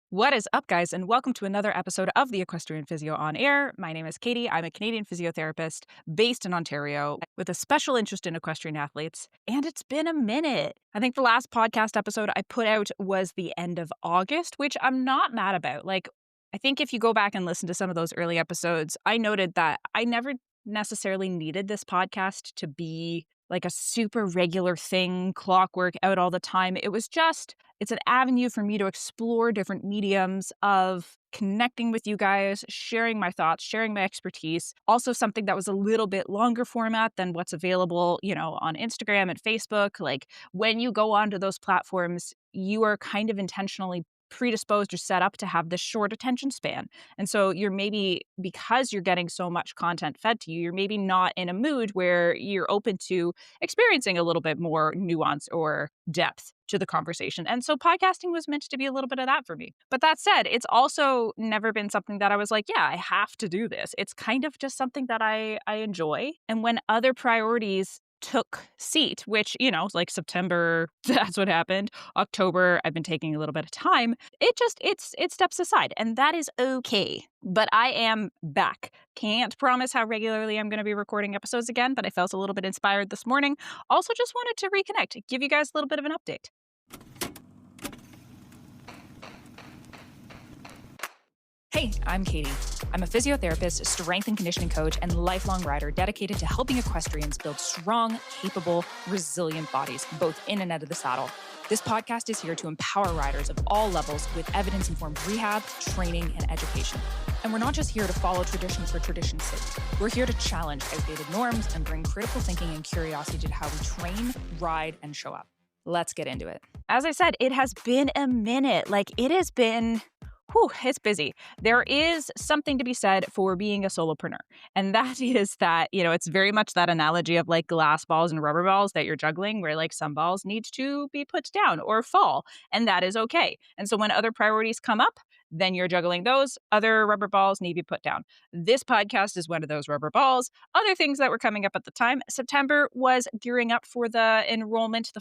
What is up, guys, and welcome to another episode of the Equestrian Physio on Air. My name is Katie. I'm a Canadian physiotherapist based in Ontario with a special interest in equestrian athletes, and it's been a minute. I think the last podcast episode I put out was the end of August, which I'm not mad about. I think if you go back and listen to some of those early episodes, I noted that I never necessarily needed this podcast to be like a super regular thing, clockwork out all the time. It's an avenue for me to explore different mediums of connecting with you guys, sharing my thoughts, sharing my expertise. Also, something that was a little bit longer format than what's available, on Instagram and Facebook. Like when you go onto those platforms, you are kind of intentionally predisposed or set up to have this short attention span. And so you're maybe, because you're getting so much content fed to you, you're maybe not in a mood where you're open to experiencing a little bit more nuance or depth to the conversation. And so podcasting was meant to be a little bit of that for me. But that said, it's also never been something that I was like, yeah, I have to do this. It's kind of just something that I enjoy. And when other priorities took seat, which, like September, that's what happened. October, I've been taking a little bit of time. It steps aside, and that is okay. But I am back. Can't promise how regularly I'm going to be recording episodes again, but I felt a little bit inspired this morning. Also, just wanted to reconnect, give you guys a little bit of an update. Hey, I'm Katie. I'm a physiotherapist, strength and conditioning coach, and lifelong rider dedicated to helping equestrians build strong, capable, resilient bodies, both in and out of the saddle. This podcast is here to empower riders of all levels with evidence-informed rehab, training, and education. And we're not just here to follow tradition for tradition's sake. We're here to challenge outdated norms and bring critical thinking and curiosity to how we train, ride, and show up. Let's get into it. As I said, it has been a minute. It's busy. There is something to be said for being a solopreneur. And that is that, it's very much that analogy of like glass balls and rubber balls that you're juggling, where like some balls need to be put down or fall. And that is okay. And so when other priorities come up, then you're juggling those. Other rubber balls need to be put down. This podcast is one of those rubber balls. Other things that were coming up at the time, September was gearing up for the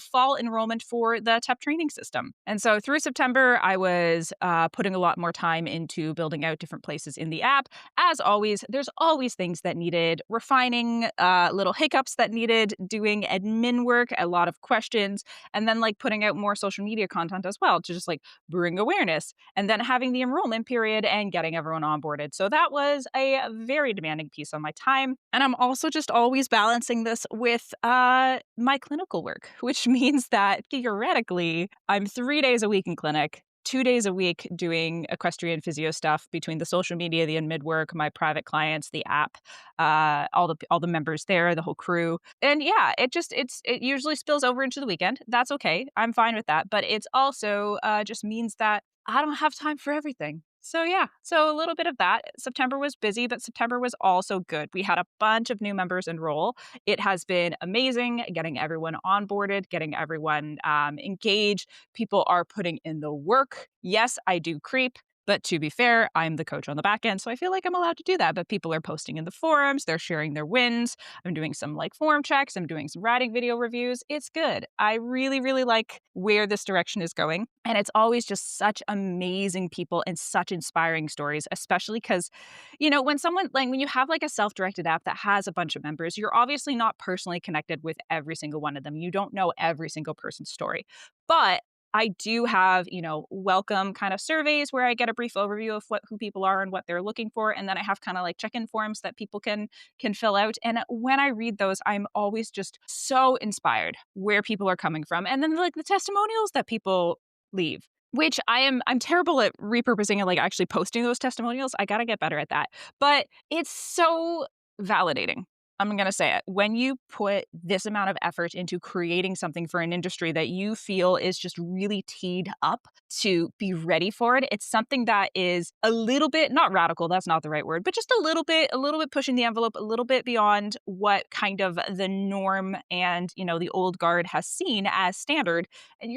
fall enrollment for the TEP training system. And so through September, I was putting a lot more time into building out different places in the app. As always, there's always things that needed refining, little hiccups that needed doing admin work, a lot of questions, and then like putting out more social media content as well to just like bring awareness, and then having the enrollment period and getting everyone onboarded. So that was a very demanding piece on my time. And I'm also just always balancing this with my clinical work, which means that theoretically, I'm 3 days a week in clinic, 2 days a week doing equestrian physio stuff between the social media, the admin work, my private clients, the app, all the members there, the whole crew. And yeah, it usually spills over into the weekend. That's okay. I'm fine with that. But it's also just means that I don't have time for everything. So yeah, so a little bit of that. September was busy, but September was also good. We had a bunch of new members enroll. It has been amazing getting everyone onboarded, getting everyone engaged. People are putting in the work. Yes, I do creep. But to be fair, I'm the coach on the back end, so I feel like I'm allowed to do that. But people are posting in the forums, they're sharing their wins. I'm doing some like form checks, I'm doing some riding video reviews. It's good. I really, really like where this direction is going. And it's always just such amazing people and such inspiring stories, especially because, when you have like a self-directed app that has a bunch of members, you're obviously not personally connected with every single one of them. You don't know every single person's story. But I do have, welcome kind of surveys where I get a brief overview of who people are and what they're looking for. And then I have kind of like check-in forms that people can fill out. And when I read those, I'm always just so inspired where people are coming from. And then like the testimonials that people leave, which I'm terrible at repurposing and like actually posting those testimonials. I got to get better at that. But it's so validating. I'm going to say it. When you put this amount of effort into creating something for an industry that you feel is just really teed up to be ready for it, it's something that is a little bit, not radical, that's not the right word, but just a little bit pushing the envelope, a little bit beyond what kind of the norm and, the old guard has seen as standard. And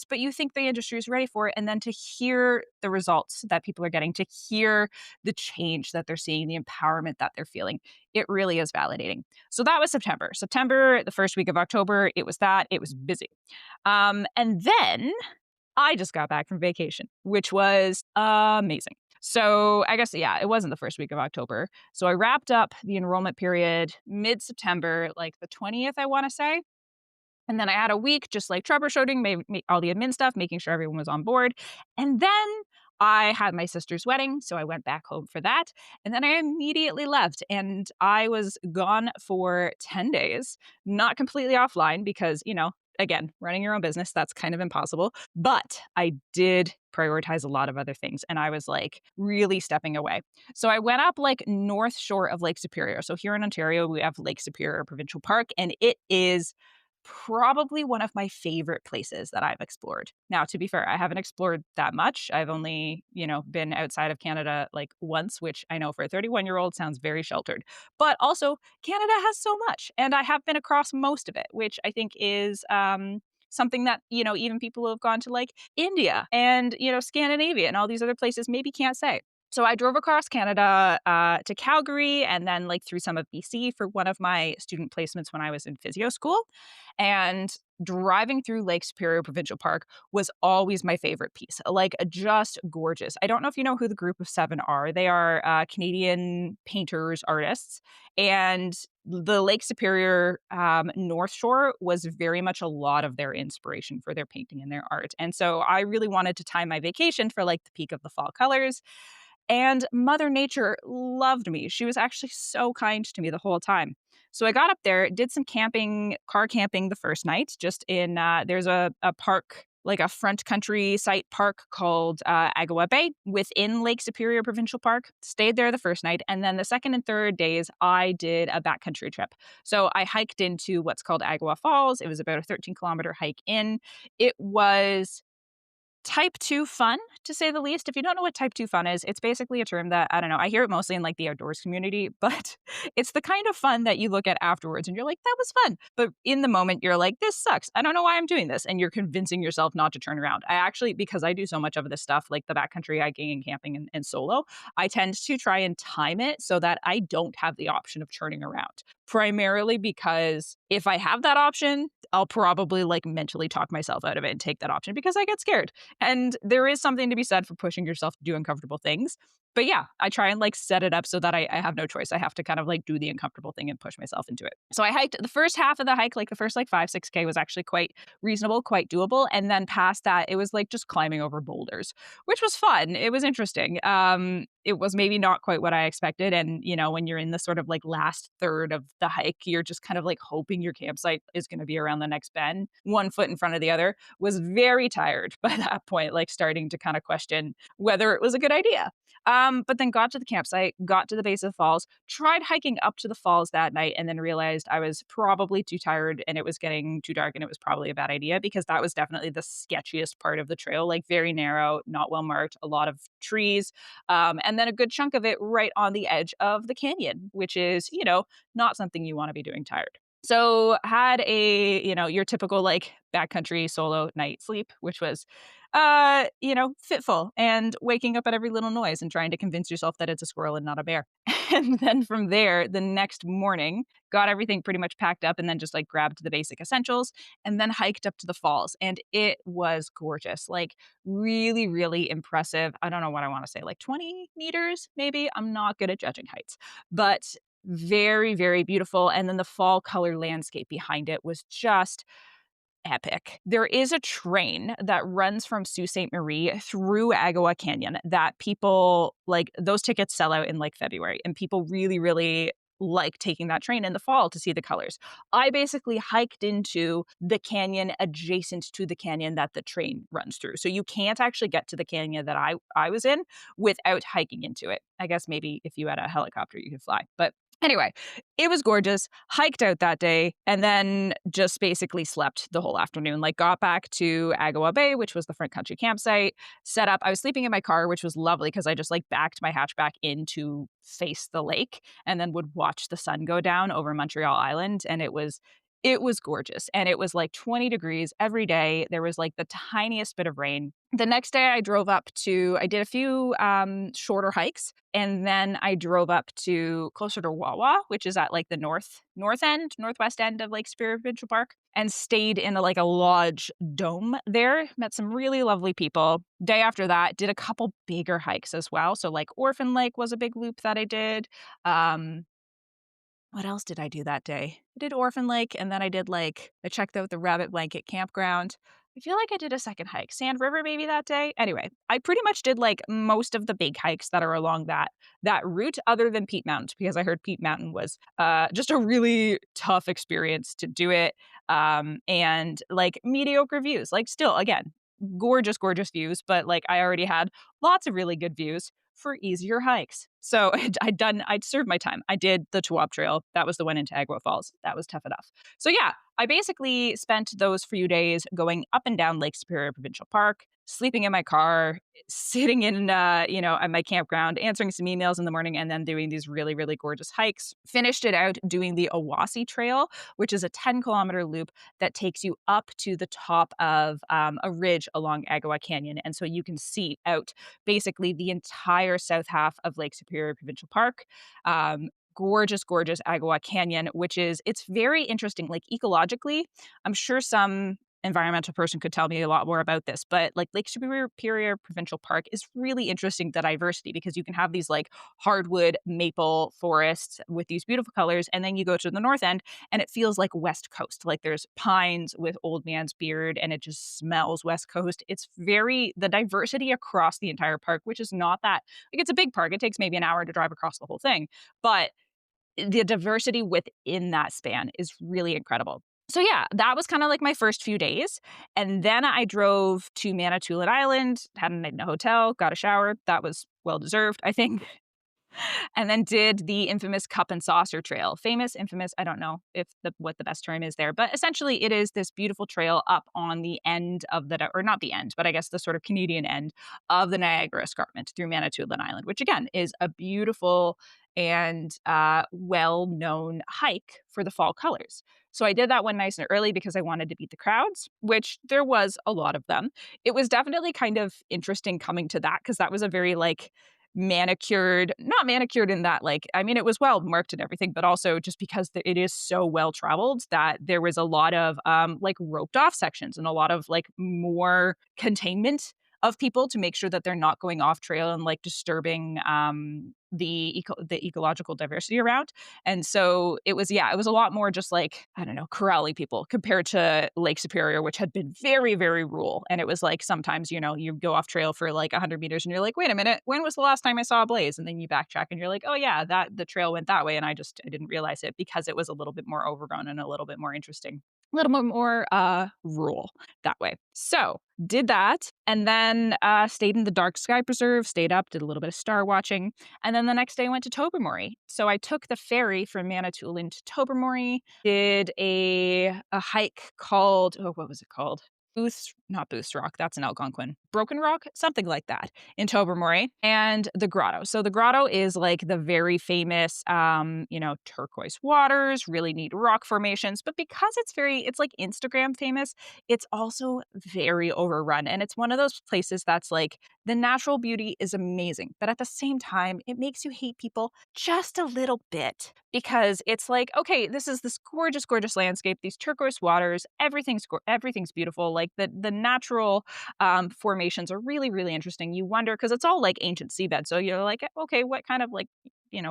but you think the industry is ready for it. And then to hear the results that people are getting, to hear the change that they're seeing, the empowerment that they're feeling, it really is validating. So that was September. September, the first week of October, it was busy. And then I just got back from vacation, which was amazing. So I guess, yeah, it wasn't the first week of October. So I wrapped up the enrollment period mid September, like the 20th, I want to say. And then I had a week just like troubleshooting, all the admin stuff, making sure everyone was on board. And then I had my sister's wedding. So I went back home for that. And then I immediately left. And I was gone for 10 days, not completely offline because, again, running your own business, that's kind of impossible. But I did prioritize a lot of other things. And I was like really stepping away. So I went up like north shore of Lake Superior. So here in Ontario, we have Lake Superior Provincial Park, and it is probably one of my favorite places that I've explored. Now, to be fair, I haven't explored that much. I've only, been outside of Canada like once, which I know for a 31-year-old sounds very sheltered. But also, Canada has so much, and I have been across most of it, which I think is something that, even people who have gone to like India and, Scandinavia and all these other places maybe can't say. So I drove across Canada to Calgary and then like through some of BC for one of my student placements when I was in physio school. And driving through Lake Superior Provincial Park was always my favorite piece. Like just gorgeous. I don't know if you know who the Group of Seven are. They are Canadian painters, artists, and the Lake Superior North Shore was very much a lot of their inspiration for their painting and their art. And so I really wanted to time my vacation for like the peak of the fall colors. And Mother Nature loved me. She was actually so kind to me the whole time. So I got up there, did some camping, car camping the first night, just in, there's a park, like a front country site park called Agawa Bay within Lake Superior Provincial Park. Stayed there the first night. And then the second and third days, I did a backcountry trip. So I hiked into what's called Agawa Falls. It was about a 13-kilometer hike in. It was type 2 fun, to say the least. If you don't know what type 2 fun is, it's basically a term that, I don't know, I hear it mostly in like the outdoors community, but it's the kind of fun that you look at afterwards and you're like, that was fun. But in the moment, you're like, this sucks. I don't know why I'm doing this. And you're convincing yourself not to turn around. I actually, because I do so much of this stuff, like the backcountry hiking and camping and solo, I tend to try and time it so that I don't have the option of turning around. Primarily because if I have that option, I'll probably like mentally talk myself out of it and take that option because I get scared. And there is something to be said for pushing yourself to do uncomfortable things. But yeah, I try and like set it up so that I have no choice. I have to kind of like do the uncomfortable thing and push myself into it. So I hiked the first half of the hike, like the first like 5, 6K was actually quite reasonable, quite doable. And then past that, it was like just climbing over boulders, which was fun. It was interesting. It was maybe not quite what I expected. And, when you're in the sort of like last third of the hike, you're just kind of like hoping your campsite is going to be around the next bend, one foot in front of the other. Was very tired by that point, like starting to kind of question whether it was a good idea. But then got to the campsite, got to the base of the falls, tried hiking up to the falls that night, and then realized I was probably too tired and it was getting too dark and it was probably a bad idea because that was definitely the sketchiest part of the trail, like very narrow, not well marked, a lot of trees, and then a good chunk of it right on the edge of the canyon, which is, not something you want to be doing tired. So had a, your typical like backcountry solo night sleep, which was fitful and waking up at every little noise and trying to convince yourself that it's a squirrel and not a bear. And then from there, the next morning, got everything pretty much packed up and then just like grabbed the basic essentials and then hiked up to the falls. And it was gorgeous, like really, really impressive. I don't know what I want to say, like 20 meters, maybe. I'm not good at judging heights, but very, very beautiful. And then the fall color landscape behind it was just epic. There is a train that runs from Sault Ste. Marie through Agawa Canyon that people like, those tickets sell out in like February, and people really, really like taking that train in the fall to see the colors. I basically hiked into the canyon adjacent to the canyon that the train runs through. So you can't actually get to the canyon that I was in without hiking into it. I guess maybe if you had a helicopter, you could fly. But anyway, it was gorgeous. Hiked out that day and then just basically slept the whole afternoon. Like got back to Agawa Bay, which was the front country campsite, set up. I was sleeping in my car, which was lovely because I just like backed my hatchback in to face the lake and then would watch the sun go down over Montreal Island. And it was It was gorgeous, and it was, like, 20 degrees every day. There was, like, the tiniest bit of rain. The next day, I did a few, shorter hikes, and then I drove up to closer to Wawa, which is at, like, the northwest end of Lake Superior Provincial Park, and stayed in a lodge dome there. Met some really lovely people. Day after that, did a couple bigger hikes as well. So, like, Orphan Lake was a big loop that I did. Um what else did I do that day? I did Orphan Lake, and then I checked out the Rabbit Blanket Campground. I feel like I did a second hike, Sand River maybe that day. Anyway, I pretty much did, like, most of the big hikes that are along that route other than Peat Mountain, because I heard Peat Mountain was, just a really tough experience to do it, and, like, mediocre views. Like, still, again, gorgeous, gorgeous views, but, like, I already had lots of really good views for easier hikes. So I'd served my time. I did the Tawab Trail. That was the one into Agua Falls. That was tough enough. So yeah, I basically spent those few days going up and down Lake Superior Provincial Park, sleeping in my car, sitting in, at my campground, answering some emails in the morning, and then doing these really, really gorgeous hikes. Finished it out doing the Awasi Trail, which is a 10-kilometer loop that takes you up to the top of a ridge along Agua Canyon. And so you can see out basically the entire south half of Lake Superior Provincial Park. Gorgeous, gorgeous Agua Canyon, it's very interesting. Like, ecologically, I'm sure some environmental person could tell me a lot more about this, but like Lake Superior Provincial Park is really interesting, the diversity, because you can have these like hardwood maple forests with these beautiful colors, and then you go to the north end and it feels like West Coast. Like, there's pines with old man's beard and it just smells West Coast. The diversity across the entire park, which is not that, like, it's a big park. It takes maybe an hour to drive across the whole thing, but the diversity within that span is really incredible. So yeah, that was kinda like my first few days, and then I drove to Manitoulin Island, had a night in a hotel, got a shower. That was well deserved, I think. And then did the infamous Cup and Saucer Trail. Famous, infamous, I don't know if what the best term is there, but essentially it is this beautiful trail up on the end of or not the end, but I guess the sort of Canadian end of the Niagara Escarpment through Manitoulin Island, which again is a beautiful and well-known hike for the fall colors. So I did that one nice and early because I wanted to beat the crowds, which there was a lot of them. It was definitely kind of interesting coming to that, because that was a very like manicured, not manicured in that, like, I mean, it was well marked and everything, but also just because it is so well traveled that there was a lot of like roped off sections and a lot of like more containment of people to make sure that they're not going off trail and like disturbing the ecological diversity around. And so it was a lot more just like, I don't know, corralling people compared to Lake Superior, which had been very, very rural. And it was like sometimes, you go off trail for like 100 meters and you're like, wait a minute, when was the last time I saw a blaze? And then you backtrack and you're like, oh yeah, the trail went that way. And I didn't realize it because it was a little bit more overgrown and a little bit more interesting, a little bit more rural that way. So did that, and then stayed in the Dark Sky Preserve, stayed up, did a little bit of star watching, and then the next day I went to Tobermory. So I took the ferry from Manitoulin to Tobermory, did a hike called, oh, what was it called? Not Booth's Rock, that's in Algonquin. Broken Rock, something like that, in Tobermory, and the grotto. So the grotto is like the very famous, turquoise waters, really neat rock formations. But because it's like Instagram famous, it's also very overrun. And it's one of those places that's like the natural beauty is amazing, but at the same time, it makes you hate people just a little bit, because it's like, okay, this is this gorgeous, gorgeous landscape, these turquoise waters, everything's beautiful. Like the natural formations are really, really interesting. You wonder, because it's all like ancient seabed. So you're like, okay, what kind of like,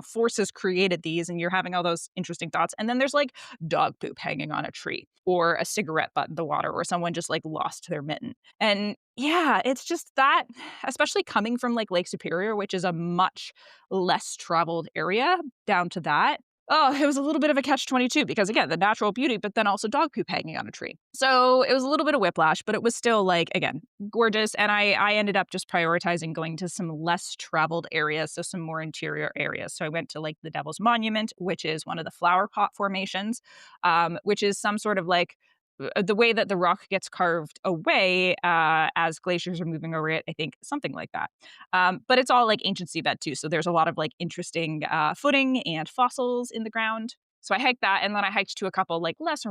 forces created these? And you're having all those interesting thoughts. And then there's like dog poop hanging on a tree, or a cigarette butt in the water, or someone just like lost their mitten. And yeah, it's just that, especially coming from like Lake Superior, which is a much less traveled area, down to that. Oh, it was a little bit of a catch-22, because again, the natural beauty, but then also dog poop hanging on a tree. So it was a little bit of whiplash, but it was still like, again, gorgeous. And I ended up just prioritizing going to some less traveled areas, so some more interior areas. So I went to like the Devil's Monument, which is one of the flower pot formations, which is some sort of like the way that the rock gets carved away as glaciers are moving over it, I think, something like that. But it's all like ancient seabed too. So there's a lot of like interesting footing and fossils in the ground. So I hiked that, and then I hiked to a couple like less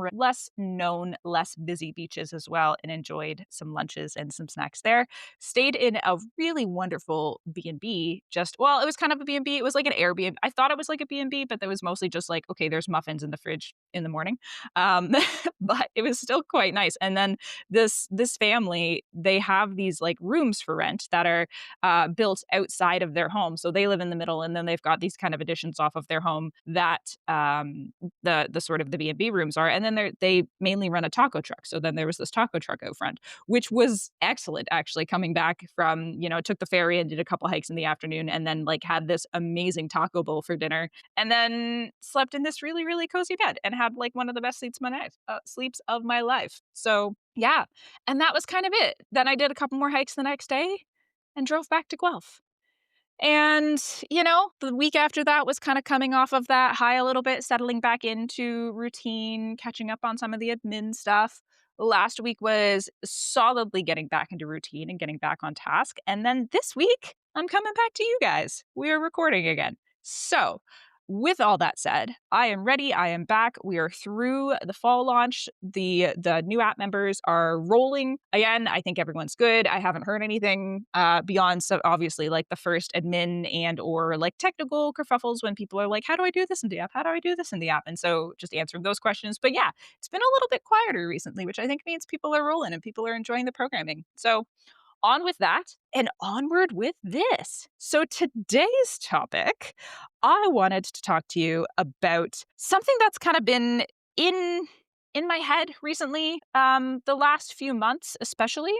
known, less busy beaches as well, and enjoyed some lunches and some snacks there. Stayed in a really wonderful B&B. Just well, it was kind of a B&B. It was like an Airbnb. I thought it was like a B&B, but that was mostly just like, okay, there's muffins in the fridge in the morning. Um, but it was still quite nice. And then this family, they have these like rooms for rent that are built outside of their home. So they live in the middle, and then they've got these kind of additions off of their home that the sort of the B&B rooms are. And then they mainly run a taco truck. So then there was this taco truck out front, which was excellent actually. Coming back from took the ferry and did a couple hikes in the afternoon, and then like had this amazing taco bowl for dinner, and then slept in this really really cozy bed and had like one of the best sleeps of my life. So yeah, and that was kind of it. Then I did a couple more hikes the next day and drove back to Guelph. And, the week after that was kind of coming off of that high a little bit, settling back into routine, catching up on some of the admin stuff. Last week was solidly getting back into routine and getting back on task. And then this week, I'm coming back to you guys. We are recording again. So, with all that said, I am ready. I am back. We are through the fall launch. The new app members are rolling again. I think everyone's good. I haven't heard anything beyond, so obviously like the first admin and or like technical kerfuffles when people are like, "How do I do this in the app? How do I do this in the app?" And so just answering those questions. But yeah, it's been a little bit quieter recently, which I think means people are rolling and people are enjoying the programming. So on with that and onward with this. So, today's topic, I wanted to talk to you about something that's kind of been in in my head recently, the last few months especially,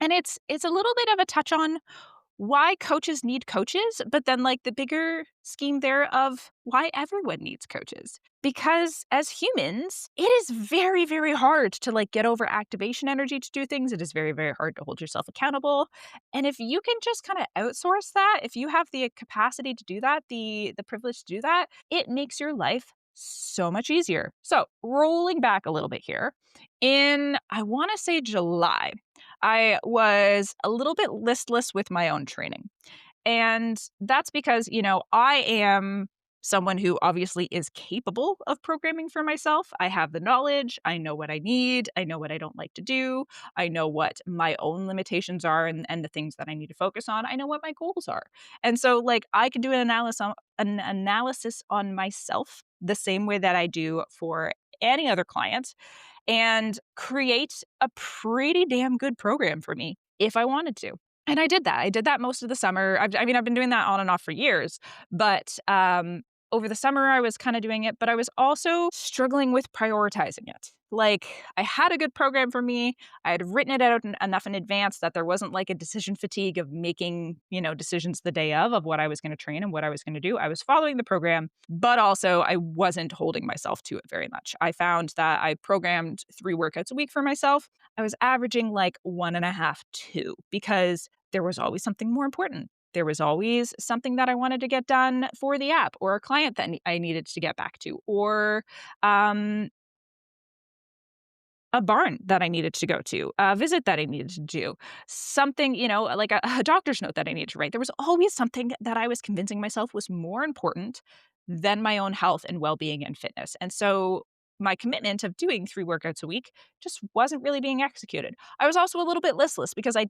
and it's a little bit of a touch on why coaches need coaches, but then like the bigger scheme there of why everyone needs coaches. Because as humans, it is very, very hard to like get over activation energy to do things. It is very, very hard to hold yourself accountable. And if you can just kind of outsource that, if you have the capacity to do that, the privilege to do that, it makes your life so much easier. So, rolling back a little bit here, in I want to say July, I was a little bit listless with my own training. And that's because, I am someone who obviously is capable of programming for myself. I have the knowledge. I know what I need. I know what I don't like to do. I know what my own limitations are and the things that I need to focus on. I know what my goals are. And so, like, I can do an analysis on myself the same way that I do for any other client and create a pretty damn good program for me if I wanted to. And I did that. I did that most of the summer. I've been doing that on and off for years, but over the summer I was kind of doing it, but I was also struggling with prioritizing it. Like I had a good program for me. I had written it out enough in advance that there wasn't like a decision fatigue of making, decisions the day of what I was going to train and what I was going to do. I was following the program, but also I wasn't holding myself to it very much. I found that I programmed 3 workouts a week for myself. I was averaging like 1.5, 2, because there was always something more important. There was always something that I wanted to get done for the app or a client that I needed to get back to or um, a barn that I needed to go to, a visit that I needed to do, something, like a doctor's note that I needed to write. There was always something that I was convincing myself was more important than my own health and well being and fitness. And so my commitment of doing 3 workouts a week just wasn't really being executed. I was also a little bit listless because I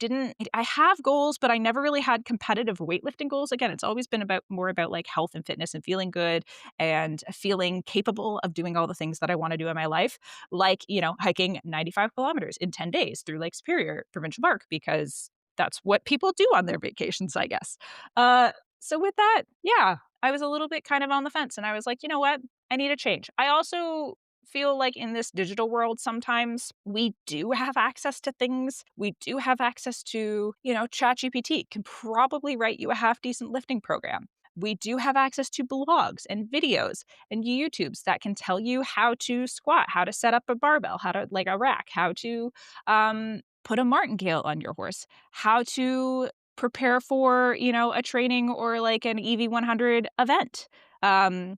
have goals, but I never really had competitive weightlifting goals. Again, it's always been more about like health and fitness and feeling good and feeling capable of doing all the things that I want to do in my life, like, hiking 95 kilometers in 10 days through Lake Superior Provincial Park, because that's what people do on their vacations, I guess. So with that, yeah, I was a little bit kind of on the fence and I was like, you know what? I need a change. I also feel like in this digital world, sometimes we do have access to things. We do have access to, ChatGPT can probably write you a half decent lifting program. We do have access to blogs and videos and YouTubes that can tell you how to squat, how to set up a barbell, how to like a rack, how to put a martingale on your horse, how to prepare for, a training or like an EV100 event. Um,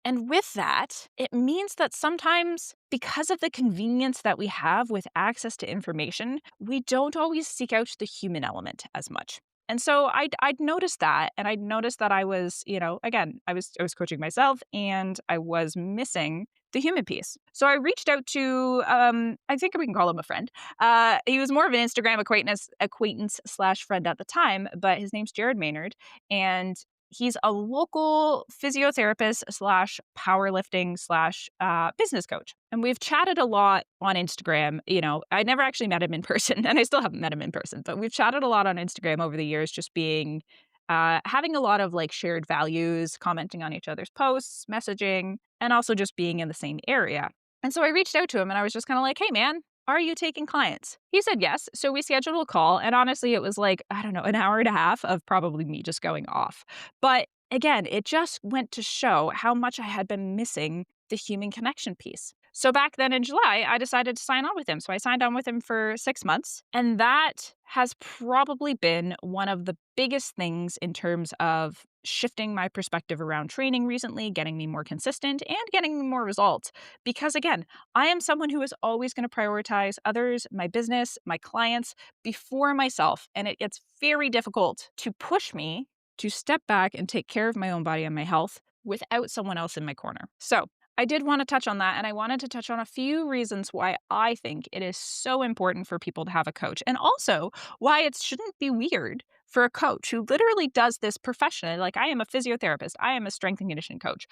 and with that, it means that sometimes, because of the convenience that we have with access to information, we don't always seek out the human element as much. And so I'd noticed that, and I'd noticed that I was, again, I was coaching myself, and I was missing the human piece. So I reached out to, I think we can call him a friend. He was more of an Instagram acquaintance slash friend at the time, but his name's Jared Maynard, and he's a local physiotherapist slash powerlifting slash business coach. And we've chatted a lot on Instagram. I never actually met him in person, and I still haven't met him in person, but we've chatted a lot on Instagram over the years, just being, having a lot of like shared values, commenting on each other's posts, messaging, and also just being in the same area. And so I reached out to him and I was just kind of like, hey, man, are you taking clients? He said yes. So we scheduled a call. And honestly, it was like, I don't know, an hour and a half of probably me just going off. But again, it just went to show how much I had been missing the human connection piece. So back then in July, I decided to sign on with him. So I signed on with him for 6 months. And that has probably been one of the biggest things in terms of shifting my perspective around training recently, getting me more consistent and getting me more results. Because again, I am someone who is always going to prioritize others, my business, my clients before myself. And it gets very difficult to push me to step back and take care of my own body and my health without someone else in my corner. So I did want to touch on that, and I wanted to touch on a few reasons why I think it is so important for people to have a coach, and also why it shouldn't be weird for a coach who literally does this professionally. Like, I am a physiotherapist, I am a strength and conditioning coach,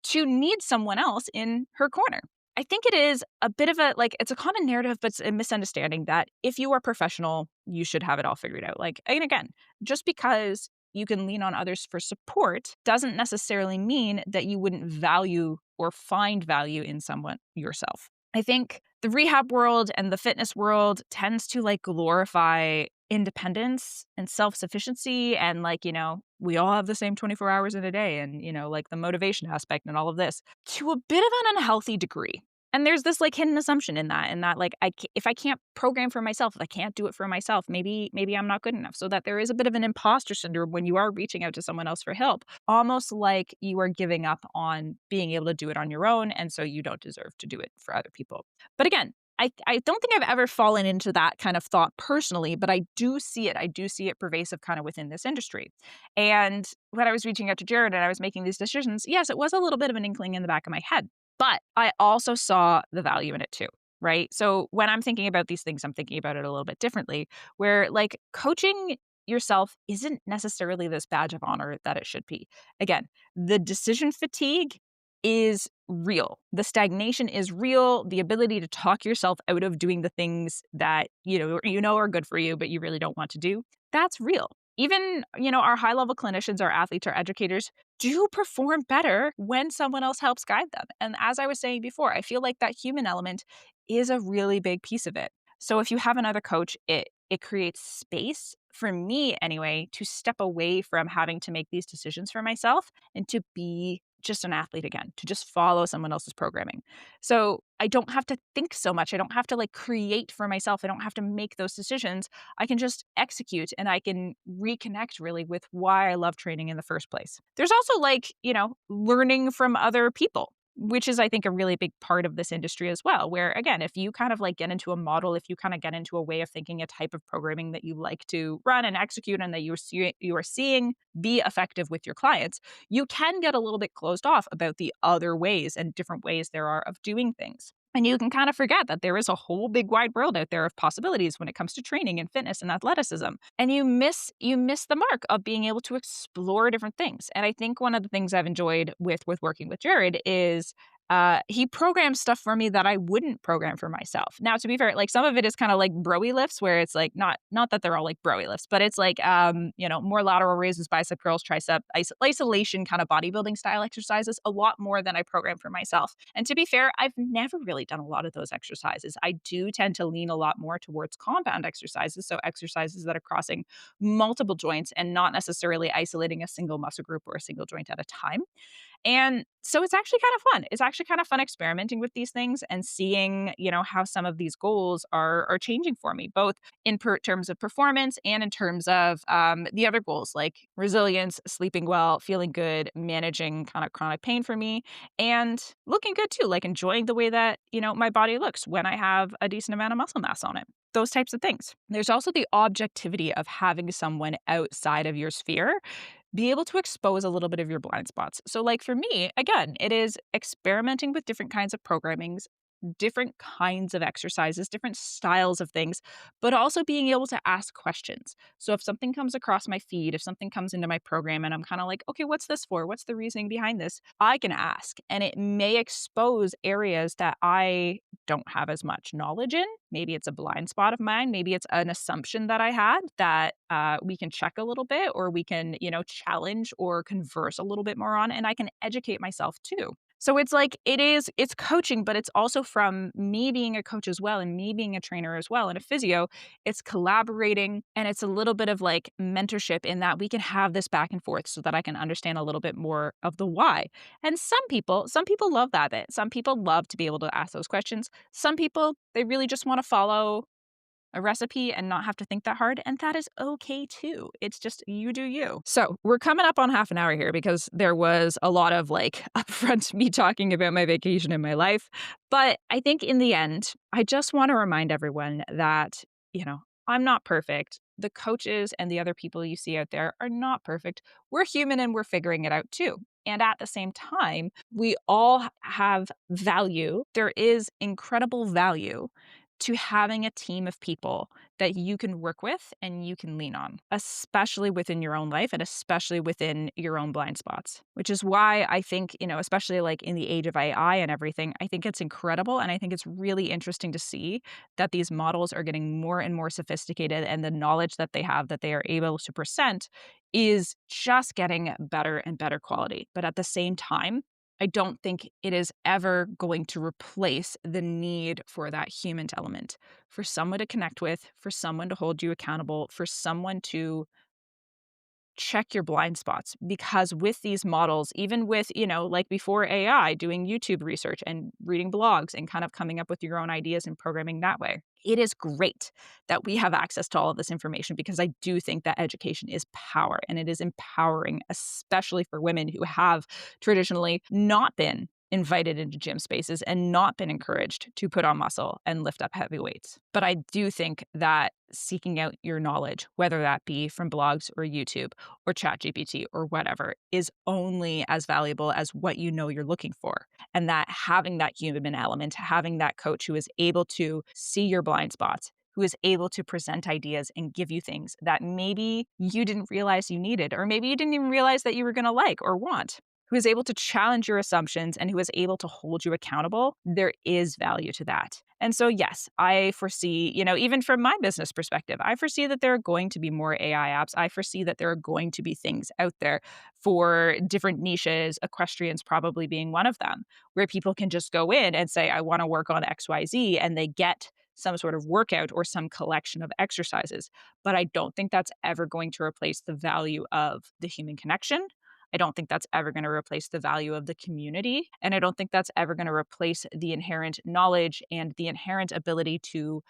to need someone else in her corner. I think it is a bit of a like, it's a common narrative, but it's a misunderstanding that if you are professional, you should have it all figured out. Like, and again, just because you can lean on others for support doesn't necessarily mean that you wouldn't value or find value in someone yourself. I think the rehab world and the fitness world tends to like glorify independence and self-sufficiency, and like, we all have the same 24 hours in a day, and like the motivation aspect and all of this to a bit of an unhealthy degree. And there's this like hidden assumption in that like if I can't program for myself, if I can't do it for myself, maybe I'm not good enough. So that there is a bit of an imposter syndrome when you are reaching out to someone else for help, almost like you are giving up on being able to do it on your own, and so you don't deserve to do it for other people. But again, I don't think I've ever fallen into that kind of thought personally, but I do see it. I do see it pervasive kind of within this industry. And when I was reaching out to Jared and I was making these decisions, yes, it was a little bit of an inkling in the back of my head, but I also saw the value in it too. Right. So when I'm thinking about these things, I'm thinking about it a little bit differently, where like coaching yourself isn't necessarily this badge of honor that it should be. Again, the decision fatigue is real. The stagnation is real. The ability to talk yourself out of doing the things that, you know are good for you, but you really don't want to do, that's real. Even, our high level clinicians, our athletes, our educators do perform better when someone else helps guide them. And as I was saying before, I feel like that human element is a really big piece of it. So if you have another coach, it creates space for me anyway to step away from having to make these decisions for myself and to be just an athlete again, to just follow someone else's programming. So I don't have to think so much. I don't have to like create for myself. I don't have to make those decisions. I can just execute, and I can reconnect really with why I love training in the first place. There's also like, learning from other people, which is, I think, a really big part of this industry as well, where again, if you kind of like get into a model, if you kind of get into a way of thinking, a type of programming that you like to run and execute, and that you are seeing be effective with your clients, you can get a little bit closed off about the other ways and different ways there are of doing things. And you can kind of forget that there is a whole big wide world out there of possibilities when it comes to training and fitness and athleticism. And you miss the mark of being able to explore different things. And I think one of the things I've enjoyed with working with Jared is he programs stuff for me that I wouldn't program for myself. Now, to be fair, like some of it is kind of like broy lifts, where it's like not that they're all like broy lifts, but it's like more lateral raises, bicep curls, tricep isolation, kind of bodybuilding style exercises, a lot more than I program for myself. And to be fair, I've never really done a lot of those exercises. I do tend to lean a lot more towards compound exercises, so exercises that are crossing multiple joints and not necessarily isolating a single muscle group or a single joint at a time. And so it's actually kind of fun. It's actually kind of fun experimenting with these things and seeing, how some of these goals are changing for me, both in terms of performance and in terms of the other goals like resilience, sleeping well, feeling good, managing kind of chronic pain for me, and looking good too, like enjoying the way that, my body looks when I have a decent amount of muscle mass on it. those types of things. There's also the objectivity of having someone outside of your sphere be able to expose a little bit of your blind spots. So, like for me, again, it is experimenting with different kinds of programmings, different kinds of exercises, different styles of things, but also being able to ask questions. So, if something comes across my feed, if something comes into my program and I'm kind of like, okay, what's this for? What's the reasoning behind this? I can ask, and it may expose areas that I don't have as much knowledge in. Maybe it's a blind spot of mine. Maybe it's an assumption that I had that we can check a little bit, or we can, challenge or converse a little bit more on, and I can educate myself too. So it's like it's coaching, but it's also from me being a coach as well and me being a trainer as well and a physio. It's collaborating, and it's a little bit of like mentorship in that we can have this back and forth so that I can understand a little bit more of the why. And some people love that bit. Some people love to be able to ask those questions. Some people, they really just want to follow a recipe and not have to think that hard, and that is okay too. It's just you do you. So, we're coming up on half an hour here because there was a lot of like upfront me talking about my vacation in my life, but I think in the end, I just want to remind everyone that, I'm not perfect. The coaches and the other people you see out there are not perfect. We're human and we're figuring it out too. And at the same time, we all have value. There is incredible value to having a team of people that you can work with and you can lean on, especially within your own life and especially within your own blind spots, which is why I think, especially like in the age of AI and everything, I think it's incredible. And I think it's really interesting to see that these models are getting more and more sophisticated, and the knowledge that they have that they are able to present is just getting better and better quality. But at the same time, I don't think it is ever going to replace the need for that human element, for someone to connect with, for someone to hold you accountable, for someone to check your blind spots. Because with these models, even with, like before AI, doing YouTube research and reading blogs and kind of coming up with your own ideas and programming that way, it is great that we have access to all of this information, because I do think that education is power, and it is empowering, especially for women who have traditionally not been invited into gym spaces and not been encouraged to put on muscle and lift up heavy weights. But I do think that seeking out your knowledge, whether that be from blogs or YouTube or ChatGPT or whatever, is only as valuable as what you're looking for. And that having that human element, having that coach who is able to see your blind spots, who is able to present ideas and give you things that maybe you didn't realize you needed, or maybe you didn't even realize that you were going to like or want, who is able to challenge your assumptions and who is able to hold you accountable, there is value to that. And so, yes, I foresee, even from my business perspective, I foresee that there are going to be more AI apps. I foresee that there are going to be things out there for different niches, equestrians probably being one of them, where people can just go in and say, I want to work on XYZ, and they get some sort of workout or some collection of exercises. But I don't think that's ever going to replace the value of the human connection. I don't think that's ever going to replace the value of the community. And I don't think that's ever going to replace the inherent knowledge and the inherent ability to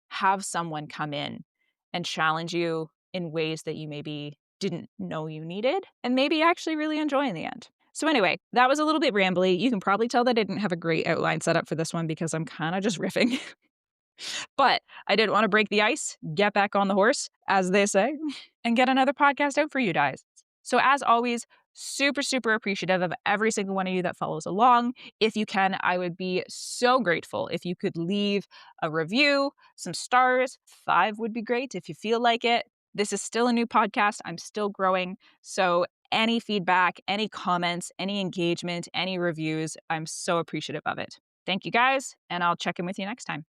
have someone come in and challenge you in ways that you maybe didn't know you needed and maybe actually really enjoy in the end. So anyway, that was a little bit rambly. You can probably tell that I didn't have a great outline set up for this one because I'm kind of just riffing. But I didn't want to break the ice, get back on the horse, as they say, and get another podcast out for you guys. So as always, super, super appreciative of every single one of you that follows along. If you can, I would be so grateful if you could leave a review, some stars. 5 would be great if you feel like it. This is still a new podcast. I'm still growing. So any feedback, any comments, any engagement, any reviews, I'm so appreciative of it. Thank you guys, and I'll check in with you next time.